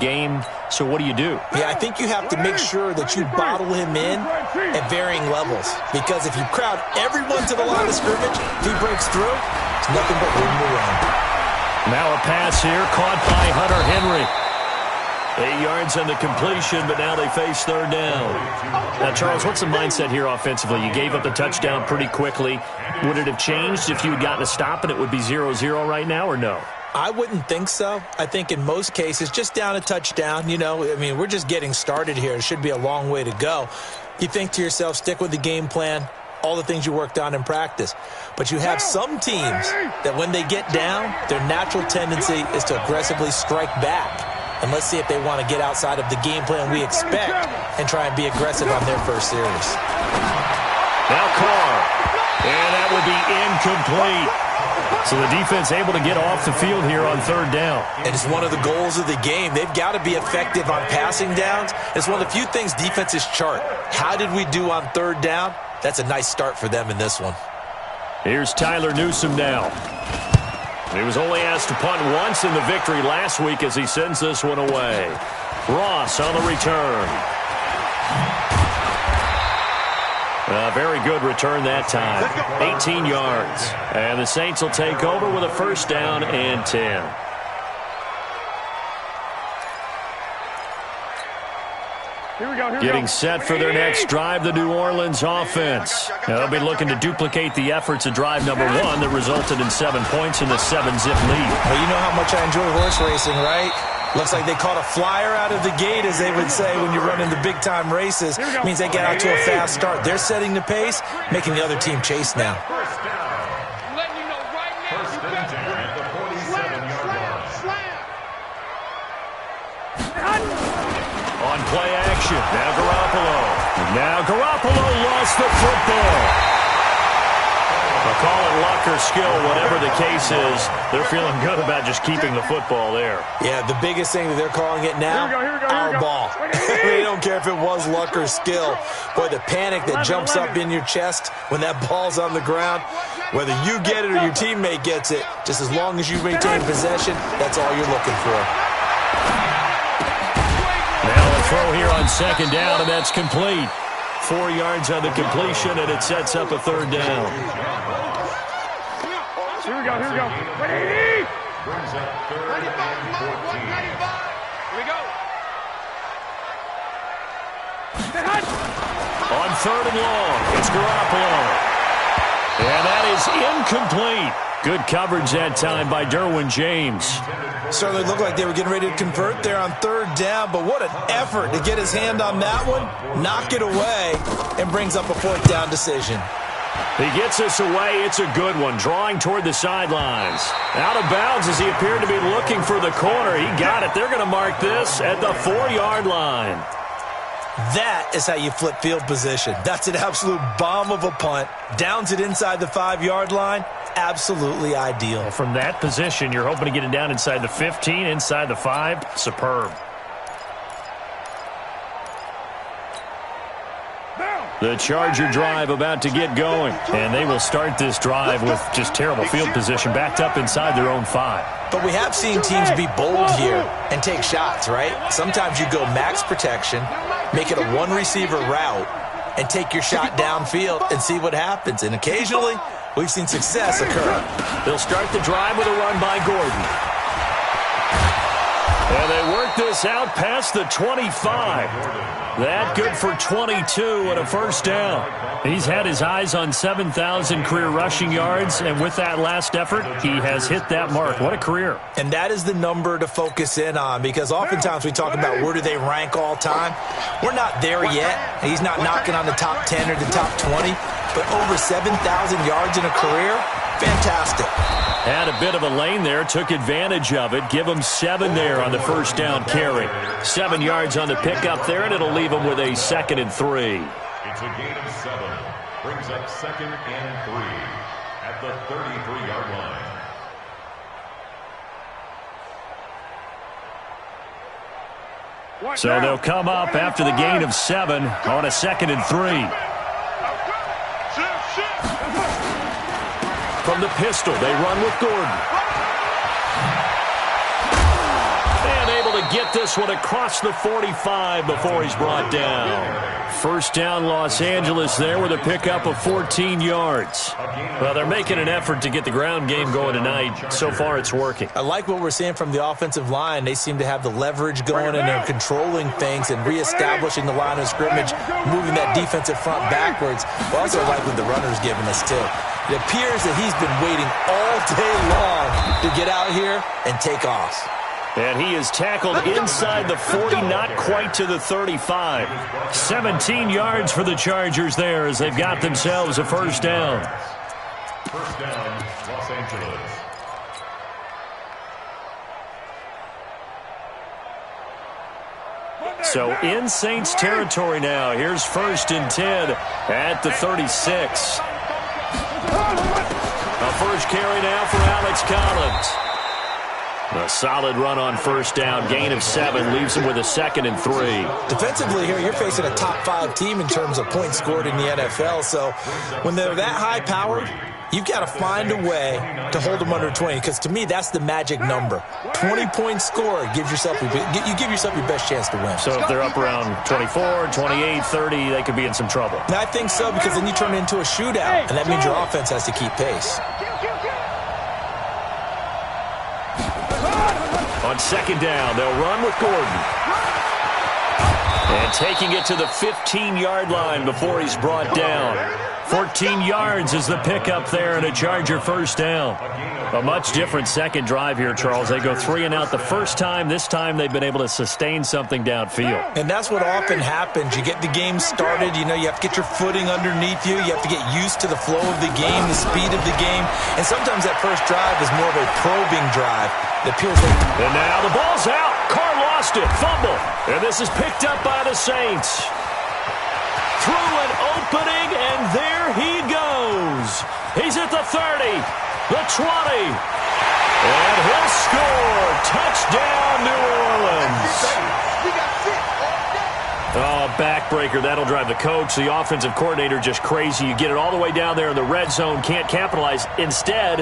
game, so what do? Yeah, I think you have to make sure that you bottle him in at varying levels, because if you crowd everyone to the line of scrimmage, if he breaks through, it's nothing but room to run. Now a pass here, caught by Hunter Henry. 8 yards on the completion, but now they face third down. Now, Charles, what's the mindset here offensively? You gave up the touchdown pretty quickly. Would it have changed if you had gotten a stop and it would be 0-0 right now, or no? I wouldn't think so. I think in most cases, just down a touchdown, we're just getting started here. It should be a long way to go. You think to yourself, stick with the game plan, all the things you worked on in practice. But you have some teams that when they get down, their natural tendency is to aggressively strike back. And let's see if they want to get outside of the game plan we expect and try and be aggressive on their first series. Now Carr. And that will be incomplete. So the defense able to get off the field here on third down. And it's one of the goals of the game. They've got to be effective on passing downs. It's one of the few things defenses chart. How did we do on third down? That's a nice start for them in this one. Here's Tyler Newsome now. He was only asked to punt once in the victory last week as he sends this one away. Ross on the return. A very good return that time. 18 yards. And the Saints will take over with a first down and 10. Getting set for their next drive, the New Orleans offense. Now, they'll be looking to duplicate the efforts of drive number 1 that resulted in 7 points in the 7-zip lead. Well, you know how much I enjoy horse racing, right? Looks like they caught a flyer out of the gate, as they would say when you're running the big-time races. It means they get out to a fast start. They're setting the pace, making the other team chase now. On play action, Now Garoppolo lost the football. They'll call it luck or skill, whatever the case is. They're feeling good about just keeping the football there. Yeah, the biggest thing that they're calling it now, our ball. They don't care if it was luck or skill. Boy, the panic that jumps up in your chest when that ball's on the ground, whether you get it or your teammate gets it, just as long as you maintain possession, that's all you're looking for. Now a throw here on second down, and that's complete. 4 yards on the completion, and it sets up a third down. Here we go. Ready? Brings up third and 14. Here we go. On third and long, it's Garoppolo. And that is incomplete. Good coverage that time by Derwin James. Certainly looked like they were getting ready to convert there on third down, but what an effort to get his hand on that one, knock it away, and brings up a fourth down decision. He gets this away. It's a good one, drawing toward the sidelines. Out of bounds as he appeared to be looking for the corner. He got it. They're going to mark this at the 4-yard line. That is how you flip field position. That's an absolute bomb of a punt. Downs it inside the 5-yard line. Absolutely ideal. Well, from that position, you're hoping to get it down inside the 15, inside the 5. Superb. The Charger drive about to get going. And they will start this drive with just terrible field position backed up inside their own 5. But we have seen teams be bold here and take shots, right? Sometimes you go max protection, make it a one-receiver route, and take your shot downfield and see what happens. And occasionally, we've seen success occur. They'll start the drive with a run by Gordon. And they work this out past the 25. That good for 22 and a first down. He's had his eyes on 7,000 career rushing yards, and with that last effort, he has hit that mark. What a career. And that is the number to focus in on, because oftentimes we talk about where do they rank all time. We're not there yet. He's not knocking on the top 10 or the top 20, but over 7,000 yards in a career, fantastic. Had a bit of a lane there, took advantage of it. Give him 7 there on the first down carry. 7 yards on the pickup there, and it'll leave him with a 2nd and 3. It's a gain of 7. Brings up 2nd and 3 at the 33-yard line. So they'll come up after the gain of 7 on a 2nd and 3. From the pistol, they run with Gordon. And able to get this one across the 45 before he's brought down. First down, Los Angeles there with a pickup of 14 yards. Well, they're making an effort to get the ground game going tonight. So far, it's working. I like what we're seeing from the offensive line. They seem to have the leverage going, and they're controlling things and reestablishing the line of scrimmage, moving that defensive front backwards. But also I like what the runner's giving us, too. It appears that he's been waiting all day long to get out here and take off. And he is tackled inside the 40, not quite to the 35. 17 yards for the Chargers there as they've got themselves a first down. First down, Los Angeles. So in Saints territory now. Here's 1st and 10 at the 36. A first carry now for Alex Collins. A solid run on first down. Gain of 7 leaves him with a 2nd and 3. Defensively here, you're facing a top 5 team in terms of points scored in the NFL. So when they're that high-powered, you've got to find a way to hold them under 20, because to me, that's the magic number. 20 points scored gives yourself you give yourself your best chance to win. So if they're up around 24, 28, 30, they could be in some trouble. And I think so, because then you turn it into a shootout, and that means your offense has to keep pace. On second down, they'll run with Gordon. And taking it to the 15-yard line before he's brought down. 14 yards is the pickup there and a Charger first down. A much different second drive here, Charles. They go 3 and out the first time. This time they've been able to sustain something downfield. And that's what often happens. You get the game started. You know, you have to get your footing underneath you. You have to get used to the flow of the game, the speed of the game. And sometimes that first drive is more of a probing drive. It appears like... And now the ball's out. Carr lost it. Fumble. And this is picked up by the Saints. Through an opening, and there he goes. He's at the 30, the 20, and he'll score. Touchdown, New Orleans. Oh, backbreaker. That'll drive the coach, the offensive coordinator, just crazy. You get it all the way down there in the red zone, can't capitalize. Instead,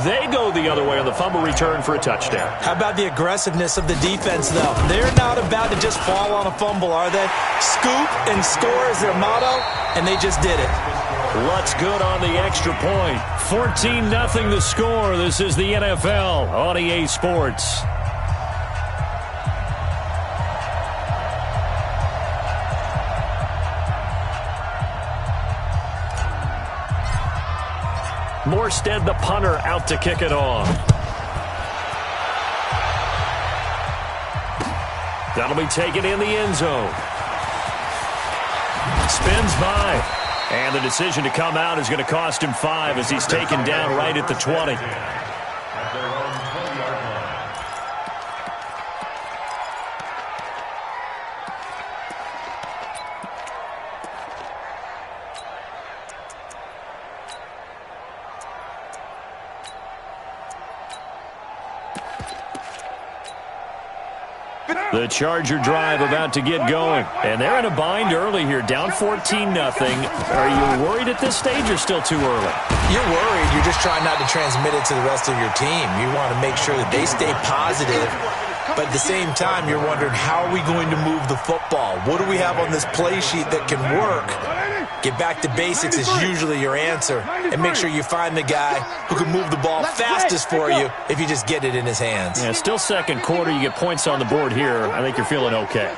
they go the other way on the fumble return for a touchdown. How about the aggressiveness of the defense, though? They're not about to just fall on a fumble, are they? Scoop and score is their motto, and they just did it. What's good on the extra point? 14-0 the score. This is the NFL on EA Sports. Morstead, the punter, out to kick it off. That'll be taken in the end zone. Spins by. And the decision to come out is going to cost him 5 as he's taken down right at the 20. At their own 20-yard line. The Charger drive about to get going. And they're in a bind early here, down 14-0. Are you worried at this stage or still too early? You're worried. You're just trying not to transmit it to the rest of your team. You want to make sure that they stay positive. But at the same time, you're wondering, how are we going to move the football? What do we have on this play sheet that can work? Get back to basics is usually your answer. And make sure you find the guy who can move the ball fastest for you if you just get it in his hands. Yeah, still second quarter. You get points on the board here. I think you're feeling okay.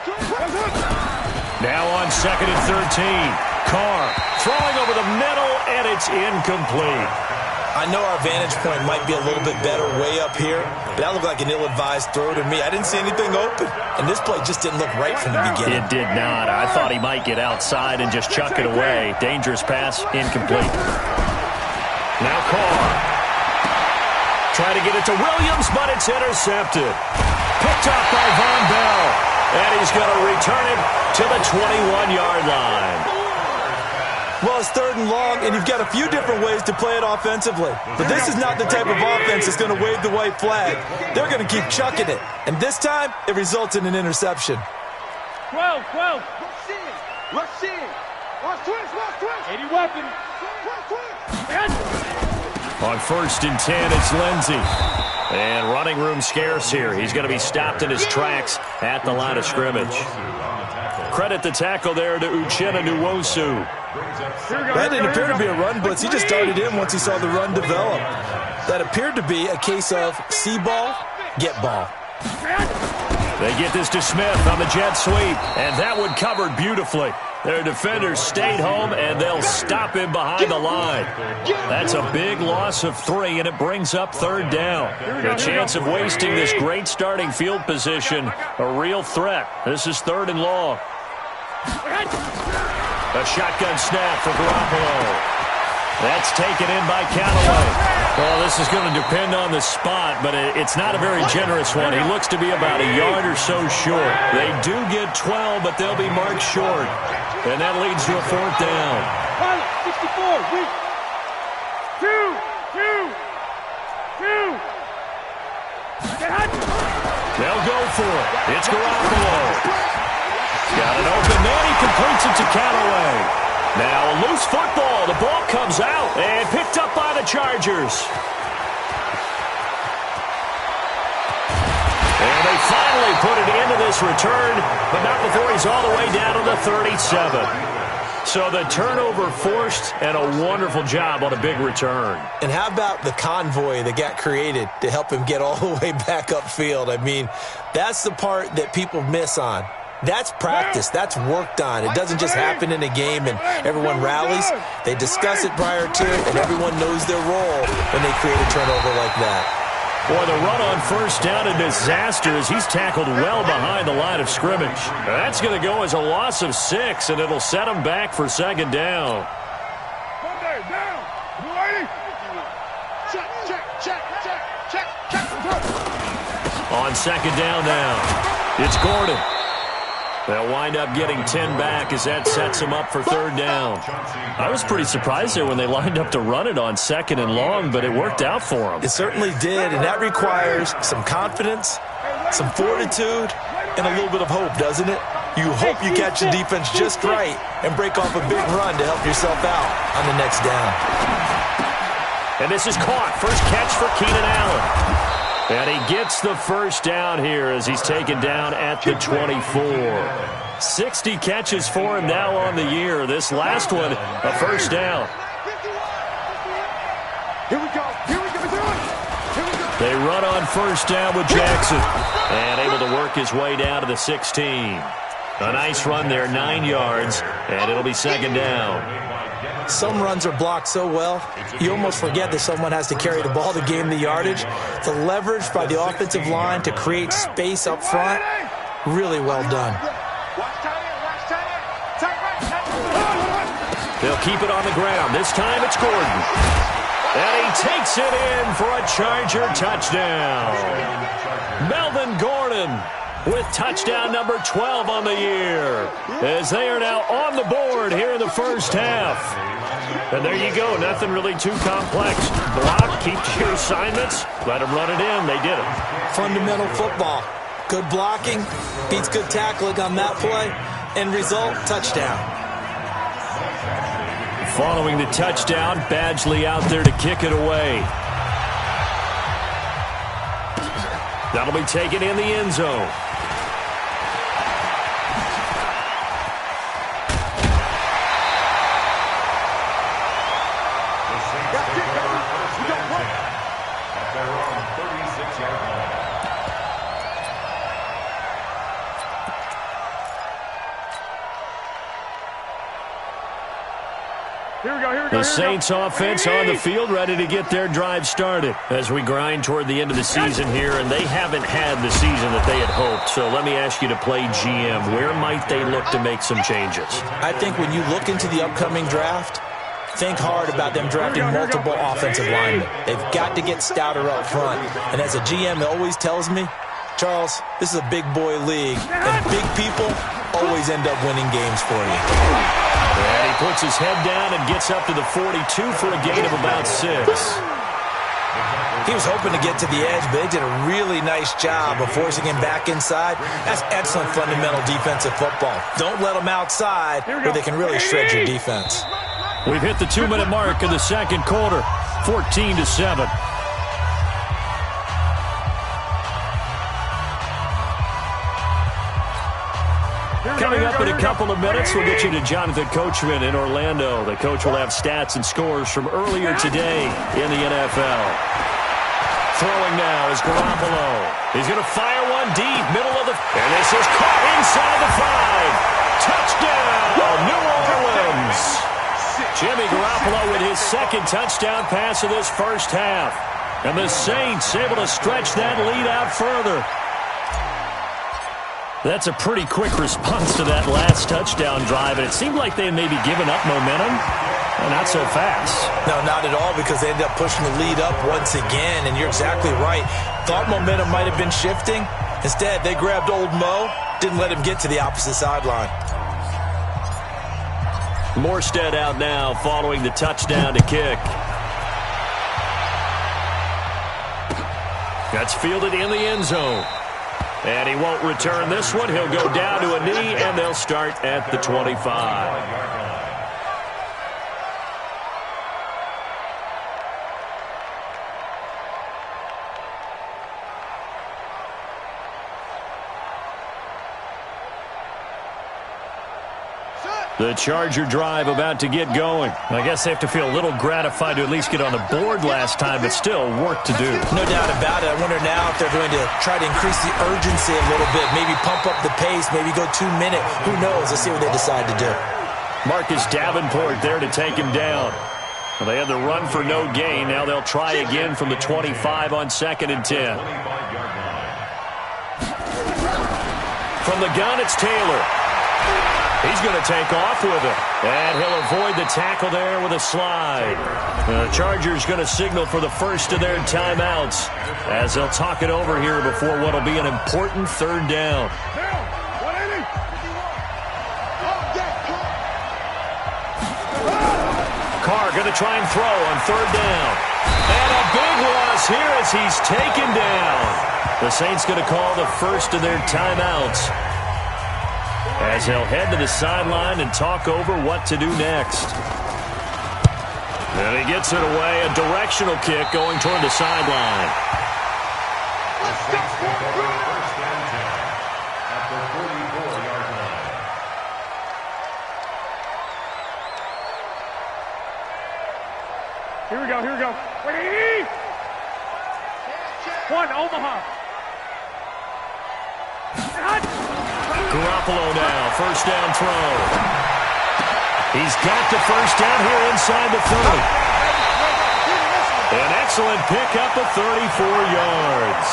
Now on 2nd and 13. Carr throwing over the middle, and it's incomplete. I know our vantage point might be a little bit better way up here, but that looked like an ill-advised throw to me. I didn't see anything open, and this play just didn't look right from the beginning. It did not. I thought he might get outside and just chuck it away. Dangerous pass, incomplete. Now Carr. Try to get it to Williams, but it's intercepted. Picked up by Von Bell, and he's going to return it to the 21-yard line. Well, it's 3rd and long, and you've got a few different ways to play it offensively. But this is not the type of offense that's going to wave the white flag. They're going to keep chucking it. And this time, it results in an interception. 12. Rush in. Watch twist. 80 weapon. On 1st and 10, it's Lindsey. And running room scarce here. He's going to be stopped in his tracks at the line of scrimmage. Credit the tackle there to Uchenna Nwosu. That didn't appear to be a run blitz. He just darted in once he saw the run develop. That appeared to be a case of see ball, get ball. They get this to Smith on the jet sweep, and that one covered beautifully. Their defenders stayed home, and they'll stop him behind the line. That's a big loss of 3, and it brings up 3rd down. The chance of wasting this great starting field position, a real threat. This is 3rd and long. A shotgun snap for Garoppolo. That's taken in by Callaway. Well, this is going to depend on the spot, but it's not a very generous one. He looks to be about a yard or so short. They do get 12, but they'll be marked short. And that leads to a 4th down. Pilot, 64, weak. 2. They'll go for it. It's Garoppolo. Got an open man. He completes it to Callaway. Now a loose football. The ball comes out and picked up by the Chargers. And they finally put it into this return, but not before he's all the way down to the 37. So the turnover forced, and a wonderful job on a big return. And how about the convoy that got created to help him get all the way back upfield? I mean, that's the part that people miss on. That's practice. That's worked on. It doesn't just happen in a game and everyone rallies. They discuss it prior to, and everyone knows their role when they create a turnover like that. Boy, the run on 1st down a disaster as he's tackled well behind the line of scrimmage. That's going to go as a loss of 6, and it'll set him back for 2nd down. On 2nd down now, it's Gordon. They'll wind up getting 10 back as that sets him up for 3rd down. I was pretty surprised there when they lined up to run it on 2nd and long, but it worked out for them. It certainly did, and that requires some confidence, some fortitude, and a little bit of hope, doesn't it? You hope you catch the defense just right and break off a big run to help yourself out on the next down. And this is caught. First catch for Keenan Allen. And he gets the 1st down here as he's taken down at the 24. 60 catches for him now on the year. This last one, a 1st down. Here we go. They run on 1st down with Jackson. And able to work his way down to the 16. A nice run there, 9 yards. And it'll be 2nd down. Some runs are blocked so well, you almost forget that someone has to carry the ball to gain the yardage. The leverage by the offensive line to create space up front, really well done. They'll keep it on the ground. This time it's Gordon. And he takes it in for a Charger touchdown. Melvin Gordon with touchdown number 12 on the year, as they are now on the board here in the 1st half. And there you go, nothing really too complex. Block, keep to your assignments, let them run it in. They did it. Fundamental football. Good blocking, beats good tackling on that play, and result, touchdown. Following the touchdown, Badgley out there to kick it away. That'll be taken in the end zone. The Saints offense on the field, ready to get their drive started as we grind toward the end of the season here, and they haven't had the season that they had hoped. So let me ask you to play GM. Where might they look to make some changes? I think when you look into the upcoming draft, think hard about them drafting multiple offensive linemen. They've got to get stouter up front. And as a GM, it always tells me, Charles, this is a big boy league, and big people always end up winning games for you. And he puts his head down and gets up to the 42 for a gain of about 6. He was hoping to get to the edge, but they did a really nice job of forcing him back inside. That's excellent fundamental defensive football. Don't let them outside where they can really shred your defense. We've hit the 2-minute mark in the 2nd quarter, 14-7. Coming up in a couple of minutes, we'll get you to Jonathan Coachman in Orlando. The coach will have stats and scores from earlier today in the NFL. Throwing now is Garoppolo. He's going to fire one deep, middle of the... And this is caught inside the 5. Touchdown, New Orleans. Jimmy Garoppolo with his second touchdown pass of this first half. And the Saints able to stretch that lead out further. That's a pretty quick response to that last touchdown drive, and it seemed like they had maybe given up momentum. Well, not so fast. No, not at all, because they ended up pushing the lead up once again, and you're exactly right. Thought momentum might have been shifting. Instead, they grabbed old Mo, didn't let him get to the opposite sideline. Morstead out now following the touchdown to kick. That's fielded in the end zone. And he won't return this one. He'll go down to a knee, and they'll start at the 25. The Charger drive about to get going. I guess they have to feel a little gratified to at least get on the board last time, but still work to do. No doubt about it. I wonder now if they're going to try to increase the urgency a little bit, maybe pump up the pace, maybe go 2 minute. Who knows? Let's see what they decide to do. Marcus Davenport there to take him down. Well, they had the run for no gain. Now they'll try again from the 25 on 2nd and 10. From the gun, it's Taylor. He's going to take off with it. And he'll avoid the tackle there with a slide. The Chargers going to signal for the first of their timeouts as they'll talk it over here before what will be an important third down. Carr going to try and throw on third down. And a big loss here as he's taken down. The Saints going to call the first of their timeouts as he'll head to the sideline and talk over what to do next. And he gets it away, a directional kick going toward the sideline. First and 10 at the 44-yard line. Here we go, here we go. Ready? One, Omaha. Garoppolo now, first down throw. He's got the first down here inside the 30. An excellent pickup of 34 yards.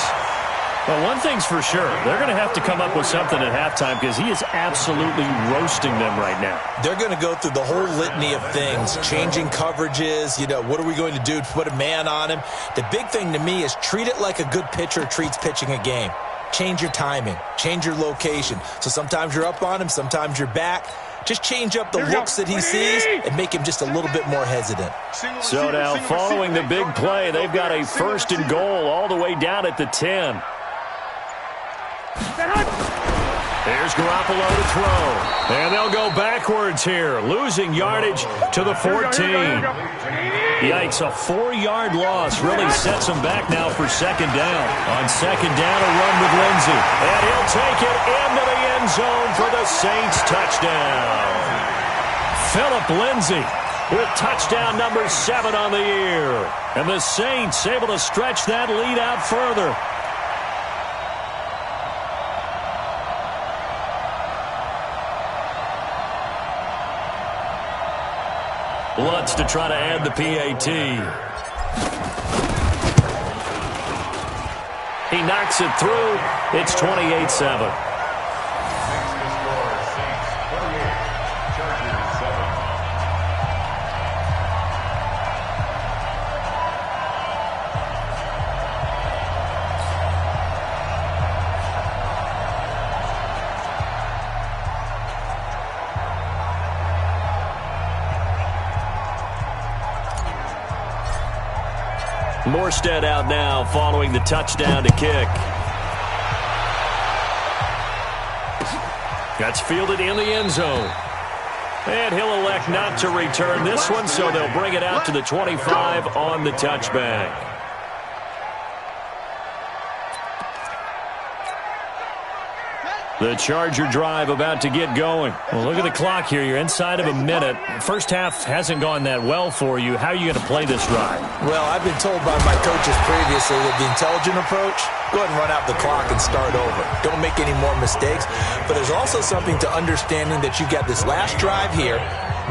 Well, one thing's for sure. They're going to have to come up with something at halftime because he is absolutely roasting them right now. They're going to go through the whole litany of things, changing coverages, what are we going to do to put a man on him? The big thing to me is treat it like a good pitcher treats pitching a game. Change your timing. Change your location. So sometimes you're up on him, sometimes you're back. Just change up the looks that he sees and make him just a little bit more hesitant. So now following the big play, they've got a first and goal all the way down at the 10. There's Garoppolo to throw. And they'll go backwards here, losing yardage to the 14. Yikes, a 4-yard loss really sets them back now for second down. On second down, a run with Lindsey. And he'll take it into the end zone for the Saints touchdown. Phillip Lindsey with touchdown number 7 on the year. And the Saints able to stretch that lead out further. Lutz to try to add the PAT. He knocks it through. It's 28-7. Morstead out now following the touchdown to kick. That's fielded in the end zone. And he'll elect not to return this one, so they'll bring it out to the 25 on the touchback. The Charger drive about to get going. Well, look at the clock here. You're inside of a minute. First half hasn't gone that well for you. How are you going to play this drive? Well, I've been told by my coaches previously that the intelligent approach, go ahead and run out the clock and start over. Don't make any more mistakes. But there's also something to understanding that you got this last drive here.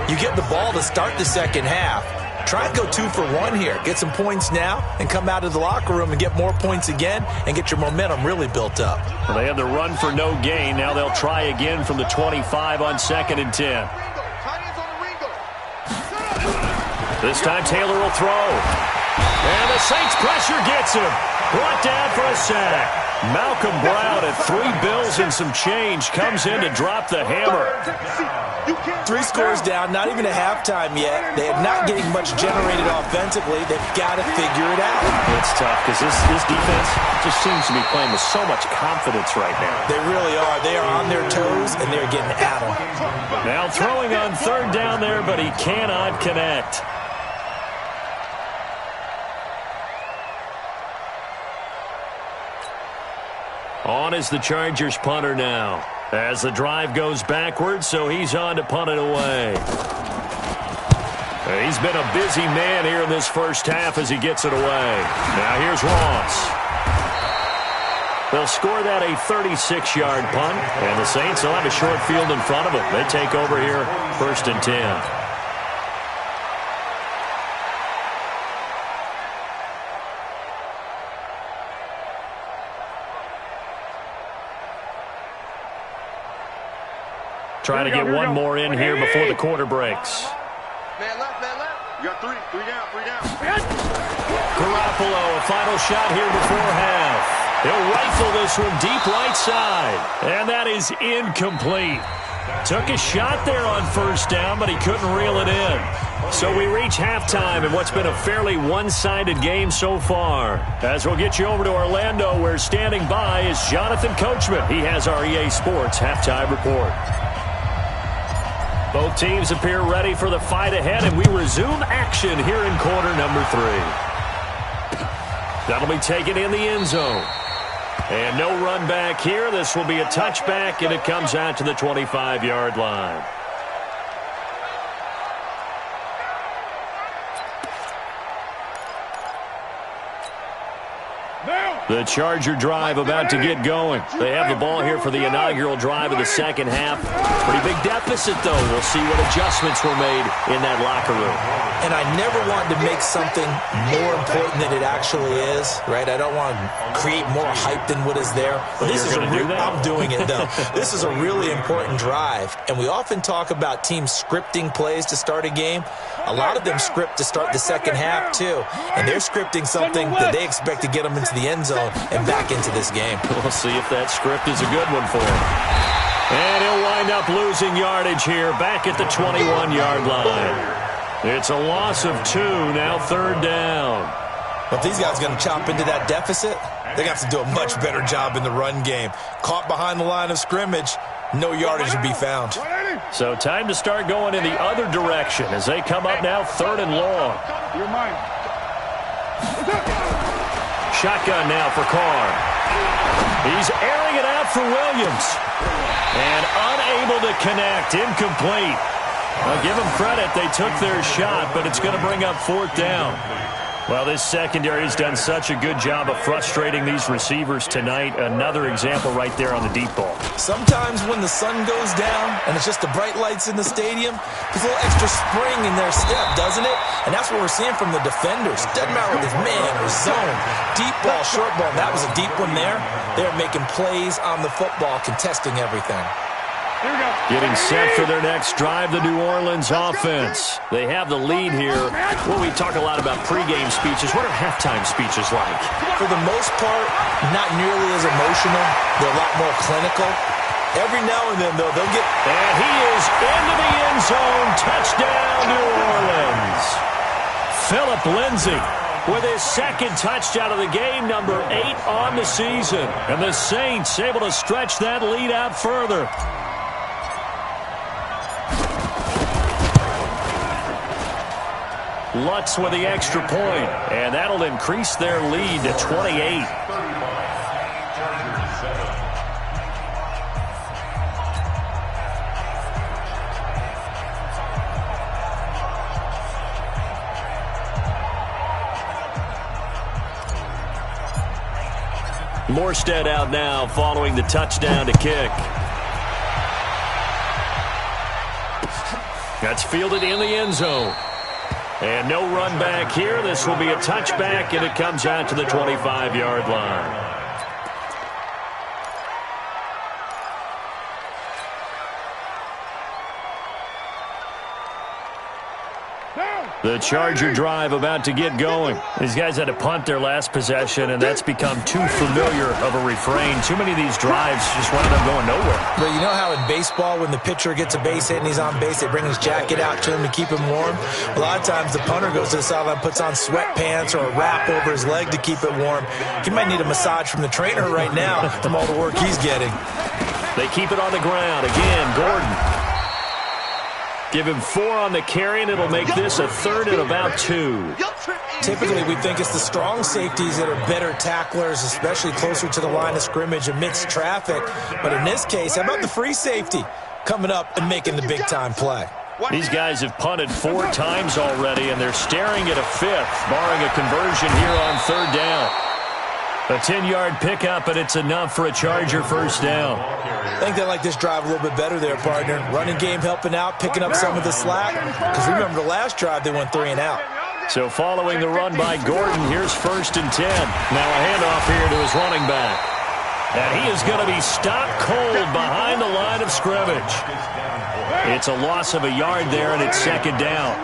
You get the ball to start the second half. Try and go 2 for 1 here. Get some points now and come out of the locker room and get more points again and get your momentum really built up. Well, they had the run for no gain. Now they'll try again from the 25 on 2nd and 10. This time Taylor will throw. And the Saints pressure gets him. Brought down for a sack. Malcolm Brown at 3 bills and some change comes in to drop the hammer. 3 scores down, not even a halftime yet. They are not getting much generated offensively. They've got to figure it out. It's tough because this defense just seems to be playing with so much confidence right now. They really are. They are on their toes, and they're getting at them. Now throwing on 3rd down there, but he cannot connect. On is the Chargers punter now. As the drive goes backwards, so he's on to punt it away. He's been a busy man here in this first half as he gets it away. Now here's Ross. They'll score that a 36-yard punt, and the Saints will have a short field in front of them. They take over here, 1st and 10. Trying to get one more in here before the quarter breaks. Man left, man left. You got 3 down. Garoppolo, a final shot here before half. He'll rifle this one deep right side. And that is incomplete. Took a shot there on 1st down, but he couldn't reel it in. So we reach halftime in what's been a fairly one-sided game so far. As we'll get you over to Orlando, where standing by is Jonathan Coachman. He has our EA Sports halftime report. Both teams appear ready for the fight ahead, and we resume action here in quarter number 3. That'll be taken in the end zone. And no run back here. This will be a touchback, and it comes out to the 25-yard line. The Charger drive about to get going. They have the ball here for the inaugural drive of the second half. Pretty big deficit, though. We'll see what adjustments were made in that locker room. And I never want to make something more important than it actually is, right? I don't want to create more hype than what is there. But this is I'm doing it, though. This is a really important drive. And we often talk about teams scripting plays to start a game. A lot of them script to start the second half, too. And they're scripting something that they expect to get them into the end zone and back into this game. We'll see if that script is a good one for him. And he'll wind up losing yardage here back at the 21-yard line. It's a loss of 2, now 3rd down. If these guys are going to chop into that deficit, they're going to have to do a much better job in the run game. Caught behind the line of scrimmage, no yardage to be found. So time to start going in the other direction as they come up now 3rd and long. You're mine. Shotgun now for Carr. He's airing it out for Williams. And unable to connect. Incomplete. I'll give them credit. They took their shot, but it's going to bring up 4th down. Well, this secondary has done such a good job of frustrating these receivers tonight. Another example right there on the deep ball. Sometimes when the sun goes down and it's just the bright lights in the stadium, there's a little extra spring in their step, doesn't it? And that's what we're seeing from the defenders. Doesn't matter if it's man or zone. Deep ball, short ball. That was a deep one there. They're making plays on the football, contesting everything. Here we go. Getting set for their next drive, the New Orleans offense. They have the lead here. Well, we talk a lot about pregame speeches. What are halftime speeches like? For the most part, not nearly as emotional. They're a lot more clinical. Every now and then, though, they'll get... And he is into the end zone. Touchdown, New Orleans. Phillip Lindsay with his 2nd touchdown of the game, number 8 on the season. And the Saints able to stretch that lead out further. Lutz with the extra point, and that'll increase their lead to 28. Morstead out now following the touchdown to kick. That's fielded in the end zone. And no run back here. This will be a touchback, and it comes out to the 25-yard line. The Charger drive about to get going. These guys had to punt their last possession, and that's become too familiar of a refrain. Too many of these drives just wound up going nowhere. But you know how in baseball, when the pitcher gets a base hit and he's on base, they bring his jacket out to him to keep him warm? A lot of times the punter goes to the sideline, puts on sweatpants or a wrap over his leg to keep it warm. He might need a massage from the trainer right now from all the work he's getting. They keep it on the ground. Again, Gordon. Give him 4 on the carry, and it'll make this a 3rd and about 2. Typically, we think it's the strong safeties that are better tacklers, especially closer to the line of scrimmage amidst traffic. But in this case, how about the free safety coming up and making the big-time play? These guys have punted 4 times already, and they're staring at a 5th, barring a conversion here on 3rd down. A 10-yard pickup, and it's enough for a Charger first down. I think they like this drive a little bit better there, partner. Running game helping out, picking up some of the slack. Because remember, the last drive, they went 3 and out. So following the run by Gordon, here's 1st and 10. Now a handoff here to his running back. And he is going to be stopped cold behind the line of scrimmage. It's a loss of a yard there, and it's 2nd down.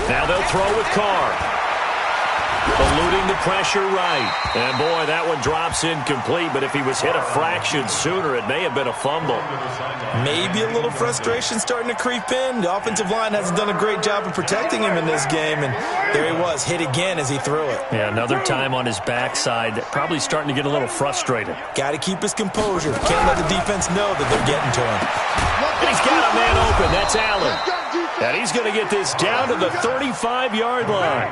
Now they'll throw with Carr. Eluding the pressure right. And, boy, that one drops incomplete. But if he was hit a fraction sooner, it may have been a fumble. Maybe a little frustration starting to creep in. The offensive line hasn't done a great job of protecting him in this game. And there he was, hit again as he threw it. Yeah, another time on his backside. Probably starting to get a little frustrated. Got to keep his composure. Can't let the defense know that they're getting to him. And he's got a man open. That's Allen. And he's going to get this down to the 35-yard line.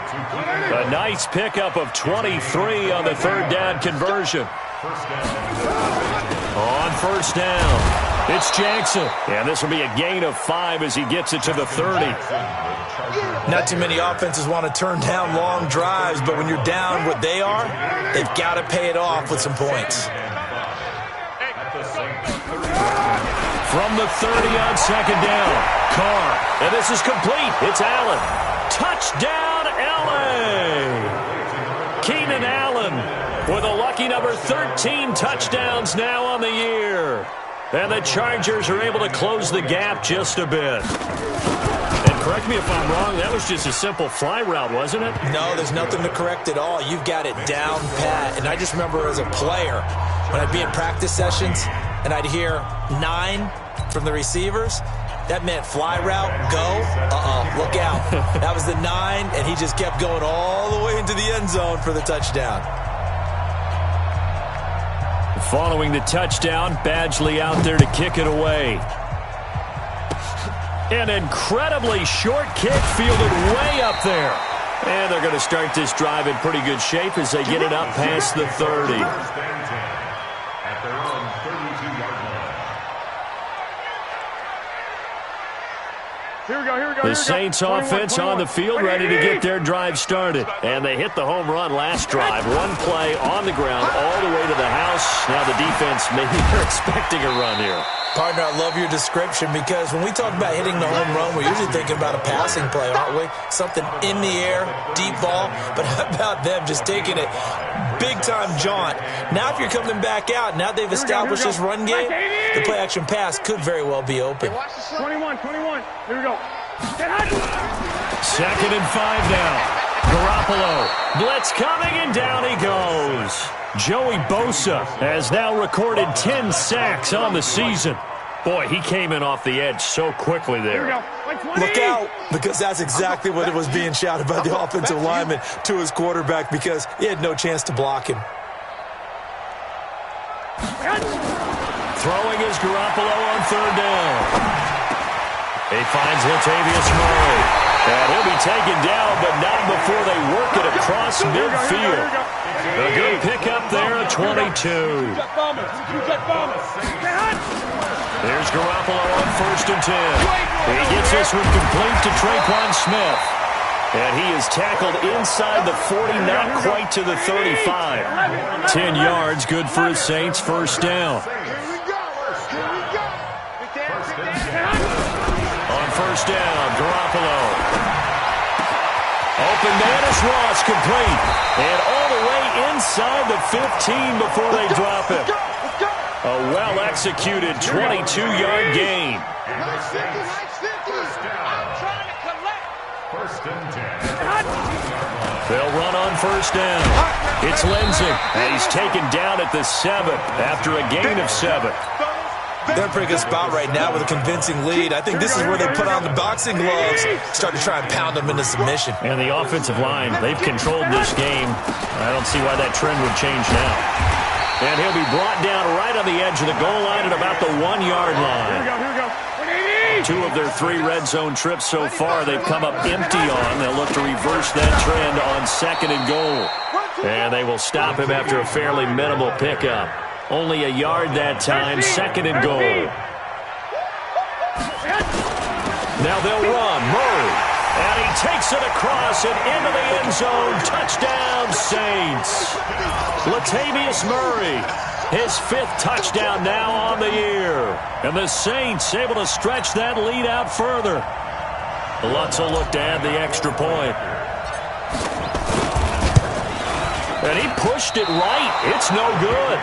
A nice pickup of 23 on the 3rd down conversion. On 1st down, it's Jackson. And this will be a gain of 5 as he gets it to the 30. Not too many offenses want to turn down long drives, but when you're down what they are, they've got to pay it off with some points. From the 30 on 2nd down, Carr. And this is complete. It's Allen. Touchdown, L.A. Keenan Allen with a lucky number 13 touchdowns now on the year. And the Chargers are able to close the gap just a bit. And correct me if I'm wrong, that was just a simple fly route, wasn't it? No, there's nothing to correct at all. You've got it down pat. And I just remember as a player, when I'd be in practice sessions and I'd hear 9 from the receivers, that meant fly route, go, look out. That was the 9, and he just kept going all the way into the end zone for the touchdown. Following the touchdown, Badgley out there to kick it away. An incredibly short kick fielded way up there. And they're going to start this drive in pretty good shape as they get it up past the 30. Here we go. The Saints offense on the field ready to get their drive started. And they hit the home run last drive. One play on the ground all the way to the house. Now the defense, maybe they're expecting a run here. Partner, I love your description because when we talk about hitting the home run, we're usually thinking about a passing play, aren't we? Something in the air, deep ball. But how about them just taking it big-time jaunt? Now if you're coming back out, now they've established this run game, the play-action pass could very well be open. 21. Here we go. 2nd and 5 now. Garoppolo. Blitz coming, and down he goes. Joey Bosa has now recorded 10 sacks on the season. Boy, he came in off the edge so quickly there. Look out, because that's exactly what it was being shouted by the offensive lineman to his quarterback because he had no chance to block him. Throwing is Garoppolo on 3rd down. He finds Latavius Murray. And he'll be taken down, but not before they work it across midfield. A good pickup there, a 22. There's Garoppolo on 1st and 10. He gets this one complete to Traquan Smith. And he is tackled inside the 40, not quite to the 35. 10 yards, good for his Saints, 1st down. On 1st down, Garoppolo. Open man is Ross, complete. And all the way inside the 15 before they drop it. A well-executed 22-yard gain. They'll run on 1st down. It's Lindsay, and he's taken down at the 7 after a gain of 7. They're in a pretty good spot right now with a convincing lead. I think this is where they put on the boxing gloves, start to try and pound them into submission. And the offensive line, they've controlled this game. I don't see why that trend would change now. And he'll be brought down right on the edge of the goal line at about the 1-yard line. Here we go. 2 of their 3 red zone trips so far they've come up empty on. They'll look to reverse that trend on 2nd and goal. And they will stop him after a fairly minimal pickup. Only a yard that time, 2nd and goal. Now they'll run. Murray. And he takes it across and into the end zone. Touchdown, Saints. Latavius Murray. His 5th touchdown now on the year. And the Saints able to stretch that lead out further. Lutz will look to add the extra point. And he pushed it right. It's no good.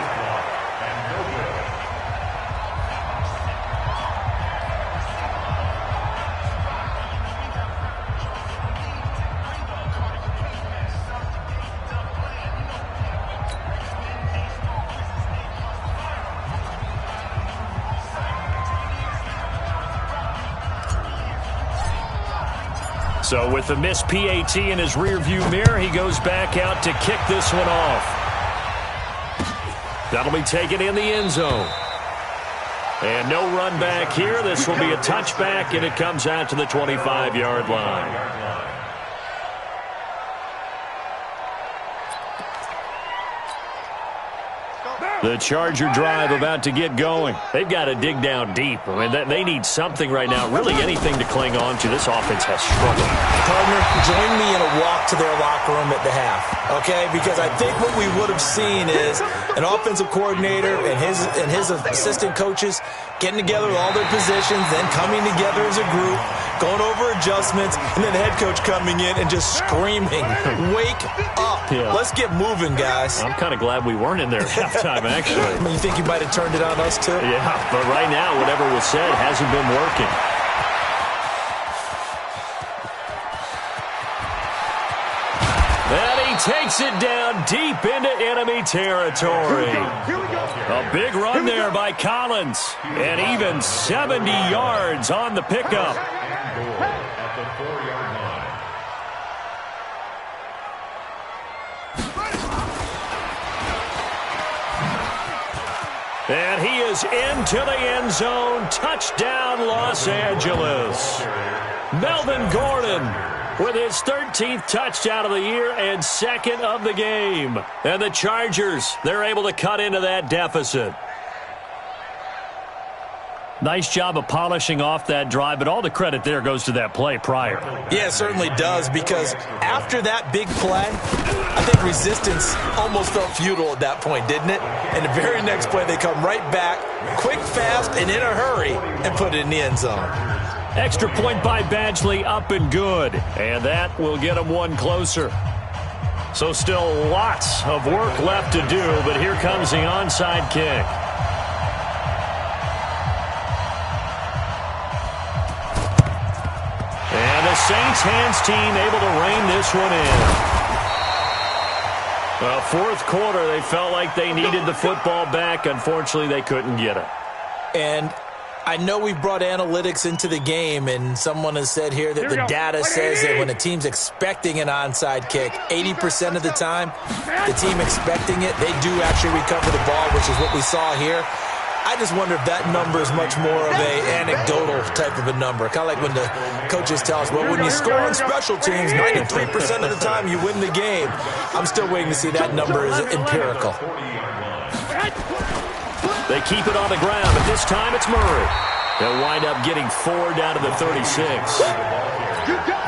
So with the missed PAT in his rearview mirror, he goes back out to kick this one off. That'll be taken in the end zone. And no run back here. This will be a touchback, and it comes out to the 25-yard line. The Charger drive about to get going. They've got to dig down deep. I mean, they need something right now, really anything to cling on to. This offense has struggled. Partner, join me in a walk to their locker room at the half, okay? Because I think what we would have seen is an offensive coordinator and his assistant coaches getting together with all their positions, then coming together as a group, going over adjustments, and then the head coach coming in and just screaming, wake up. Yeah. Let's get moving, guys. I'm kind of glad we weren't in there at halftime, actually. I mean, you think you might have turned it on us, too? Yeah, but right now, whatever was said hasn't been working. And he takes it down deep into enemy territory. A big run there by Collins. And even 70 yards on the pickup. At the 4-yard line. And he is into the end zone. Touchdown, Los Angeles. Melvin Gordon with his 13th touchdown of the year and 2nd of the game. And the Chargers, they're able to cut into that deficit. Nice job of polishing off that drive, but all the credit there goes to that play prior. Yeah, it certainly does, because after that big play, I think resistance almost felt futile at that point, didn't it? And the very next play, they come right back, quick, fast, and in a hurry, and put it in the end zone. Extra point by Badgley, up and good. And that will get them one closer. So still lots of work left to do, but here comes the onside kick. And the Saints hands team able to rein this one in. Well, 4th quarter, they felt like they needed the football back. Unfortunately, they couldn't get it. And I know we brought analytics into the game, and someone has said here that the data says that when a team's expecting an onside kick, 80% of the time, the team expecting it, they do actually recover the ball, which is what we saw here. I just wonder if that number is much more of a anecdotal type of a number. Kind of like when the coaches tell us, well, when you score on special teams, 93% of the time you win the game. I'm still waiting to see that number is empirical. They keep it on the ground, but this time it's Murray. They'll wind up getting 4 down to the 36.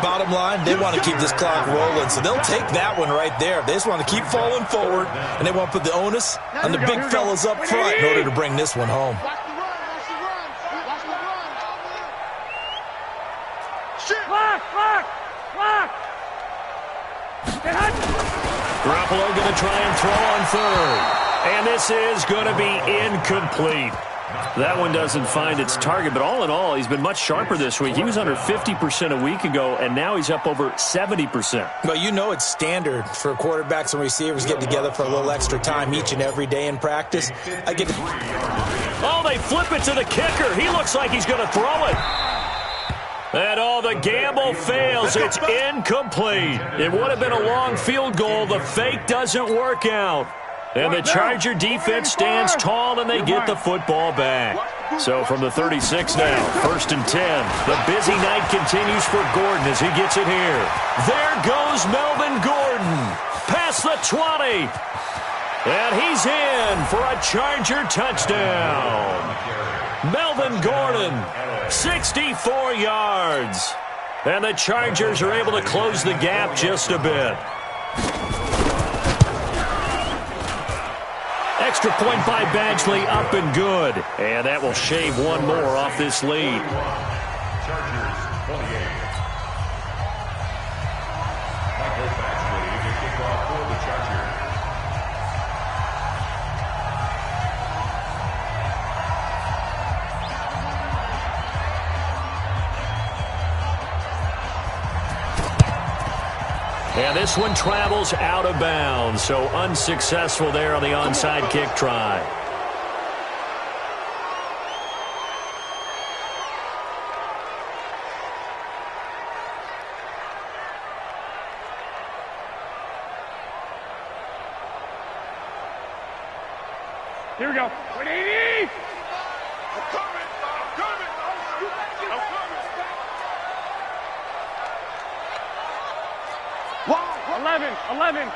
Bottom line, they want to keep this clock rolling, so they'll take that one right there. They just want to keep falling forward, and they want to put the onus on the big fellas up front in order to bring this one home. Garoppolo going to try and throw on third. And this is going to be incomplete. That one doesn't find its target, but all in all, he's been much sharper this week. He was under 50% a week ago, and now he's up over 70%. Well, you know it's standard for quarterbacks and receivers get together for a little extra time each and every day in practice. Oh, they flip it to the kicker. He looks like he's going to throw it. And the gamble fails. It's incomplete. It would have been a long field goal. The fake doesn't work out. And the Charger defense stands tall, and they get the football back. So from the 36 now, 1st and 10. The busy night continues for Gordon as he gets it here. There goes Melvin Gordon. Past the 20. And he's in for a Charger touchdown. Melvin Gordon, 64 yards. And the Chargers are able to close the gap just a bit. Extra point by Badgley, up and good. And that will shave one more off this lead. Chargers 28. Michael Badgley, the kickoff for the Chargers. And this one travels out of bounds, so unsuccessful there on the onside kick try. Here we go. 180! I'm coming! I'm coming! I'm coming! 11.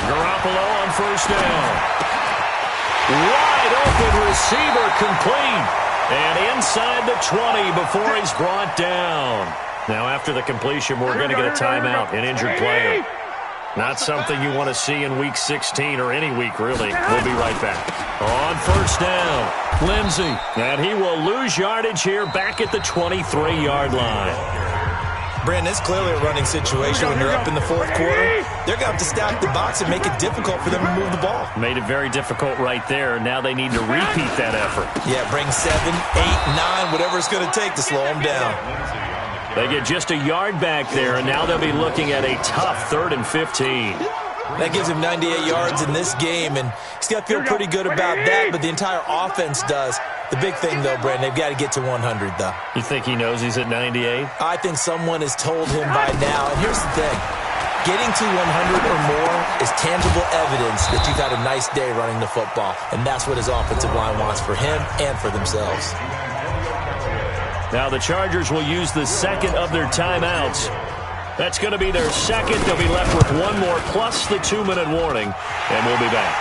Garoppolo on 1st down. Wide open receiver complete. And inside the 20 before he's brought down. Now after the completion, we're going to get a timeout, an injured player. Not something you want to see in Week 16 or any week, really. We'll be right back. On 1st down, Lindsey. And he will lose yardage here back at the 23-yard line. Brandon, it's clearly a running situation when you're up in the 4th quarter. They're going to have to stack the box and make it difficult for them to move the ball. Made it very difficult right there. Now they need to repeat that effort. Yeah, bring 7, 8, 9, whatever it's going to take to slow them down. They get just a yard back there, and now they'll be looking at a tough 3rd and 15. That gives him 98 yards in this game, and he's got to feel pretty good about that, but the entire offense does. The big thing, though, Brandon, they've got to get to 100, though. You think he knows he's at 98? I think someone has told him by now. And here's the thing. Getting to 100 or more is tangible evidence that you've had a nice day running the football. And that's what his offensive line wants for him and for themselves. Now the Chargers will use the 2nd of their timeouts. That's going to be their 2nd. They'll be left with one more plus the 2-minute warning. And we'll be back.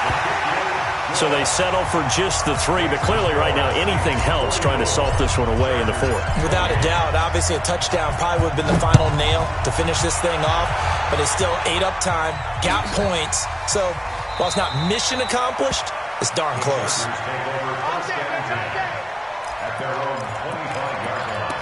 So they settle for just the 3, but clearly right now anything helps trying to salt this one away in the 4th. Without a doubt, obviously a touchdown probably would have been the final nail to finish this thing off, but it's still ate up time, got points. So while it's not mission accomplished, it's darn close. At their own 25-yard line.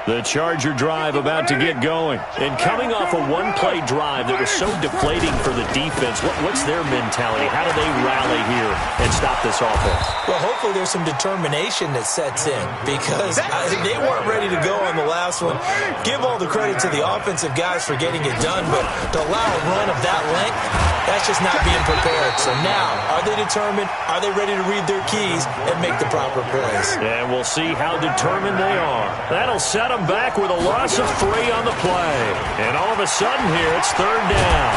The Charger drive about to get going. And coming off a one-play drive that was so deflating for the defense, what's their mentality? How do they rally here and stop this offense? Well, hopefully there's some determination that sets in because they weren't ready to go on the last one. Give all the credit to the offensive guys for getting it done, but to allow a run of that length, that's just not being prepared. So now, are they determined? Are they ready to read their keys and make the proper plays? And we'll see how determined they are. That'll set them back with a loss of 3 on the play. And all of a sudden here, it's 3rd down.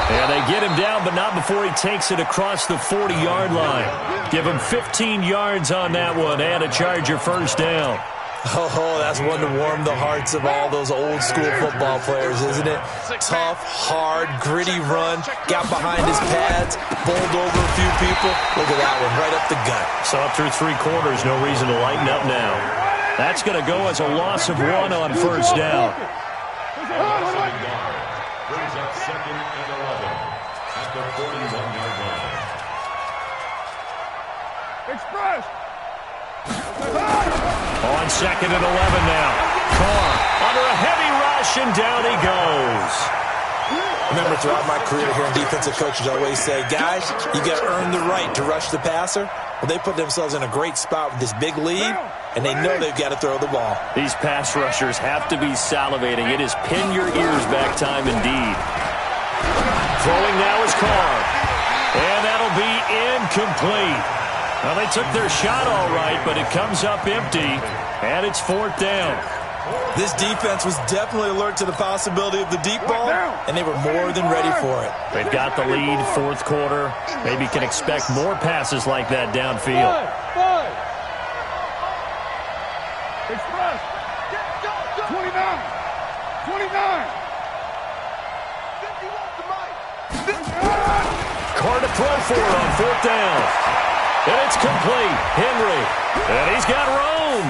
And they get him down, but not before he takes it across the 40-yard line. Give him 15 yards on that one and a Charger first down. Oh, that's one to warm the hearts of all those old-school football players, isn't it? Tough, hard, gritty run, got behind his pads, bowled over a few people. Look at that one, right up the gut. So up through 3 quarters, no reason to lighten up now. That's going to go as a loss of 1 on first down. Brings up 2nd and 11 at the 41-yard line. Express. On 2nd and 11 now. Carr under a heavy rush, and down he goes. Remember, throughout my career here in defensive coaches, I always say, guys, you got to earn the right to rush the passer. Well, they put themselves in a great spot with this big lead, and they know they've got to throw the ball. These pass rushers have to be salivating. It is pin your ears back time indeed. Throwing now is Carr. And that'll be incomplete. Well, they took their shot all right, but it comes up empty, and it's 4th down. This defense was definitely alert to the possibility of the deep ball, and they were more than ready for it. They've got the lead, 4th quarter. Maybe can expect more passes like that downfield. Express. 29. 29. Carr to throw for it on 4th down. And it's complete. Henry. And he's got room.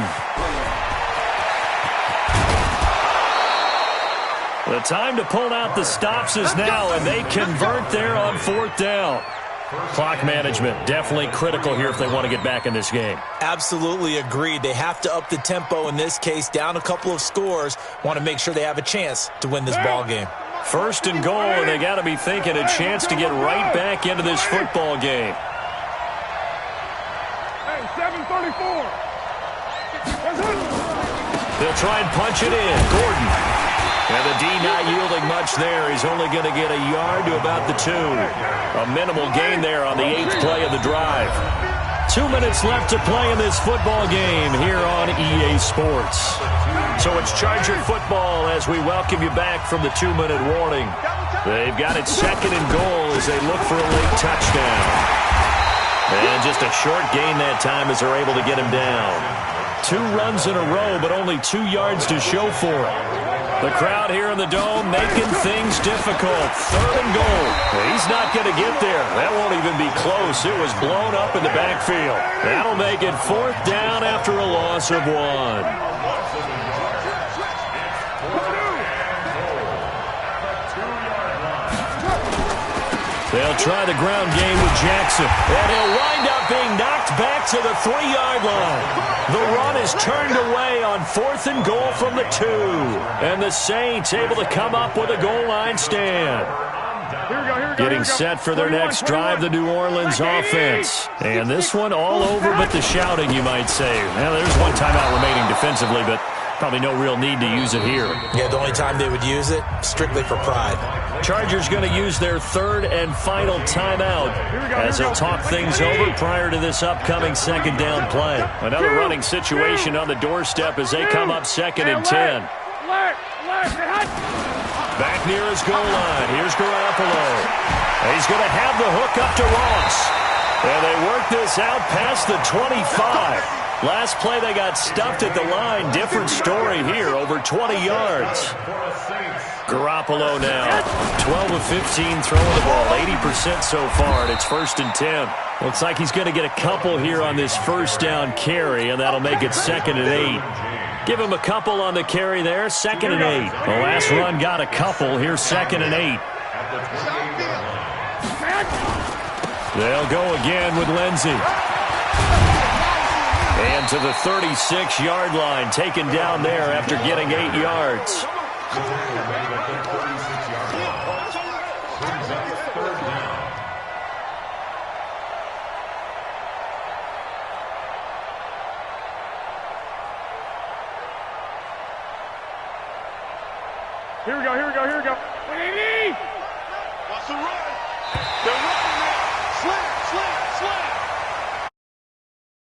The time to pull out the stops is now, and they convert there on 4th down. Clock management, definitely critical here if they want to get back in this game. Absolutely agreed. They have to up the tempo in this case, down a couple of scores. Want to make sure they have a chance to win this ball game. 1st and goal, and they got to be thinking a chance to get right back into this football game. 7:34. They'll try and punch it in. Gordon. And the D not yielding much there. He's only going to get a yard to about the 2. A minimal gain there on the 8th play of the drive. 2 minutes left to play in this football game here on EA Sports. So it's Charger football as we welcome you back from the 2-minute warning. They've got it 2nd and goal as they look for a late touchdown. And just a short gain that time as they're able to get him down. 2 runs in a row, but only 2 yards to show for it. The crowd here in the Dome making things difficult. 3rd and goal. He's not going to get there. That won't even be close. It was blown up in the backfield. That'll make it 4th down after a loss of 1. They'll try the ground game with Jackson. And he'll wind up being knocked back to the 3-yard line. The run is turned away on 4th and goal from the 2. And the Saints able to come up with a goal line stand. Getting set for their next drive, the New Orleans offense. And this one all over but the shouting, you might say. Well, there's one timeout remaining defensively, but probably no real need to use it here. Yeah, the only time they would use it, strictly for pride. Chargers going to use their 3rd and final timeout as they'll talk things over prior to this upcoming 2nd down play. Another running situation on the doorstep as they come up 2nd and 10. Back near his goal line. Here's Garoppolo. He's going to have the hook up to Ross. And they work this out past the 25. Last play they got stuffed at the line. Different story here, over 20 yards. Garoppolo now, 12 of 15 throwing the ball, 80% so far, and it's 1st and 10. Looks like he's going to get a couple here on this 1st down carry, and that'll make it 2nd and 8. Give him a couple on the carry there, 2nd and 8. The last run got a couple, here's 2nd and 8. They'll go again with Lindsey. And to the 36-yard line, taken down there after getting 8 yards. Here we go. What's the run? The run.